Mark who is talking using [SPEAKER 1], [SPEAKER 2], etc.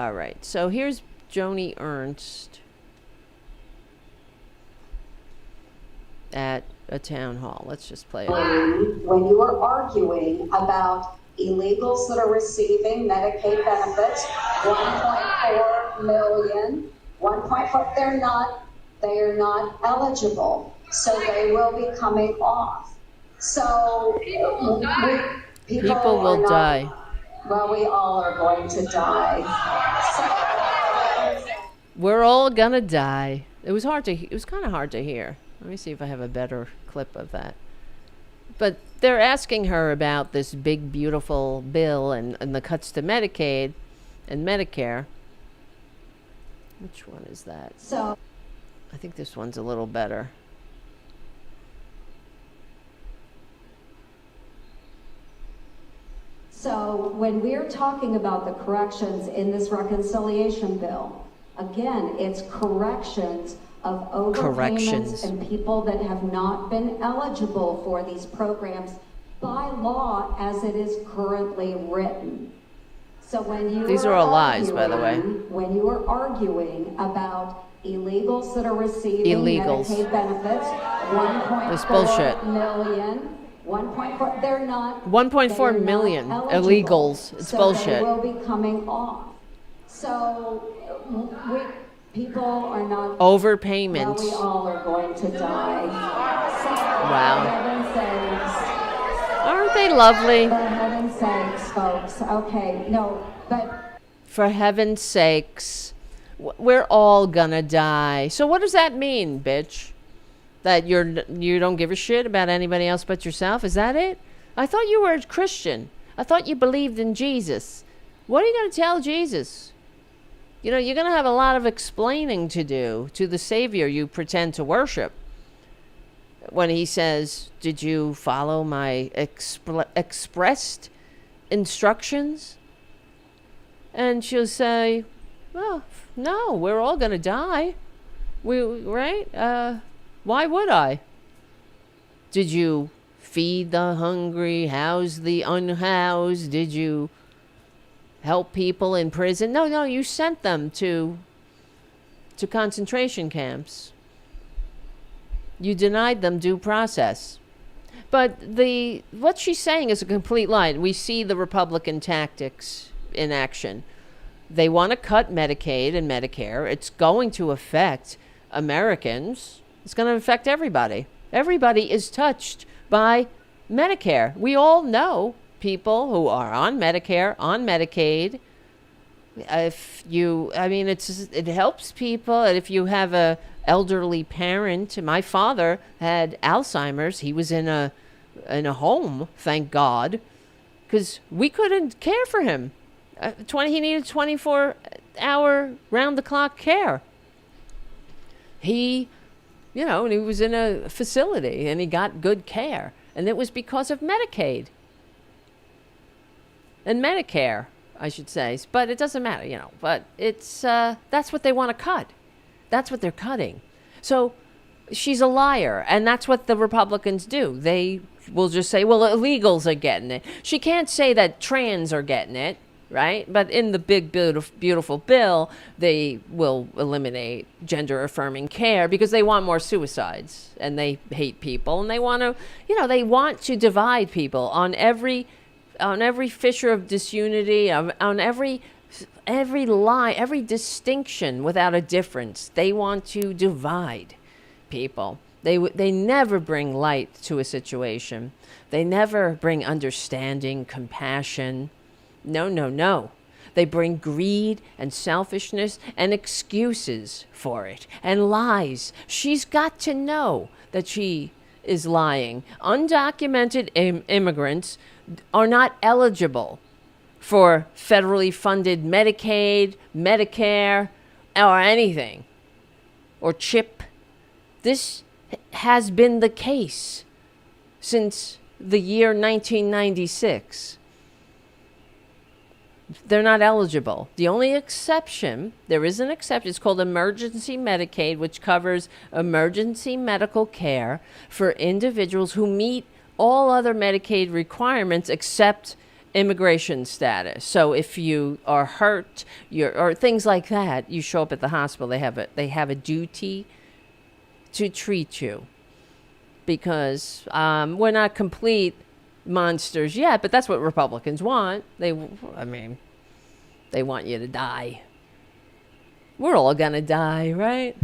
[SPEAKER 1] All right. So here's Joni Ernst at a town hall. Let's just play it.
[SPEAKER 2] When you are arguing about illegals that are receiving Medicaid benefits, 1.4 million, 1.4, they are not eligible, so they will be coming off. So
[SPEAKER 1] people will die.
[SPEAKER 2] Well, we all are going to die.
[SPEAKER 1] We're all gonna die. It was kind of hard to hear. Let me see if I have a better clip of that. But they're asking her about this big, beautiful bill and the cuts to Medicaid and Medicare. Which one is that?
[SPEAKER 2] So
[SPEAKER 1] I think this one's a little better.
[SPEAKER 2] So when we're talking about the corrections in this reconciliation bill, again, it's corrections of overpayments and people that have not been eligible for these programs by law as it is currently written. So when you
[SPEAKER 1] These are all lies, by the way.
[SPEAKER 2] When you are arguing about illegals that are receiving Medicaid benefits, 1.4 million, 1.4, they're not
[SPEAKER 1] 1.4 million illegals. It's bullshit.
[SPEAKER 2] They will be coming off. So people are not
[SPEAKER 1] overpayments.
[SPEAKER 2] Well, we all are going to die.
[SPEAKER 1] Wow.
[SPEAKER 2] For heaven's sakes.
[SPEAKER 1] Aren't they lovely?
[SPEAKER 2] For heaven's sakes, folks. Okay, no, but
[SPEAKER 1] for heaven's sakes, we're all gonna die. So what does that mean, bitch? That you don't give a shit about anybody else but yourself? Is that it? I thought you were a Christian. I thought you believed in Jesus. What are you going to tell Jesus? You know, you're going to have a lot of explaining to do to the Savior you pretend to worship. When he says, did you follow my expressed instructions? And she'll say, well, no, we're all going to die. Right? Why would I? Did you feed the hungry, house the unhoused? Did you help people in prison? No, you sent them to concentration camps. You denied them due process. But what she's saying is a complete lie. We see the Republican tactics in action. They want to cut Medicaid and Medicare. It's going to affect Americans. It's going to affect everybody. Everybody is touched by Medicare. We all know people who are on Medicare, on Medicaid. It helps people. And if you have a elderly parent, my father had Alzheimer's. He was in a home, thank God, because we couldn't care for him. He needed 24-hour round-the-clock care. And he was in a facility and he got good care. And it was because of Medicaid. And Medicare, I should say. But it doesn't matter, But it's, that's what they want to cut. That's what they're cutting. So she's a liar. And that's what the Republicans do. They will just say, well, illegals are getting it. She can't say that trans are getting it. Right? But in the big, beautiful bill, they will eliminate gender-affirming care because they want more suicides and they hate people and they want to divide people on every fissure of disunity, on every lie, every distinction without a difference. They want to divide people. They never bring light to a situation. They never bring understanding, compassion. No. They bring greed and selfishness and excuses for it and lies. She's got to know that she is lying. Undocumented immigrants are not eligible for federally funded Medicaid, Medicare, or anything, or CHIP. This has been the case since the year 1996. They're not eligible. The only exception, there is an exception, it's called emergency Medicaid, which covers emergency medical care for individuals who meet all other Medicaid requirements except immigration status. So if you are hurt, or things like that, you show up at the hospital. They have a duty to treat you, because we're not complete monsters yet. But that's what Republicans want. They want you to die. We're all gonna die, right?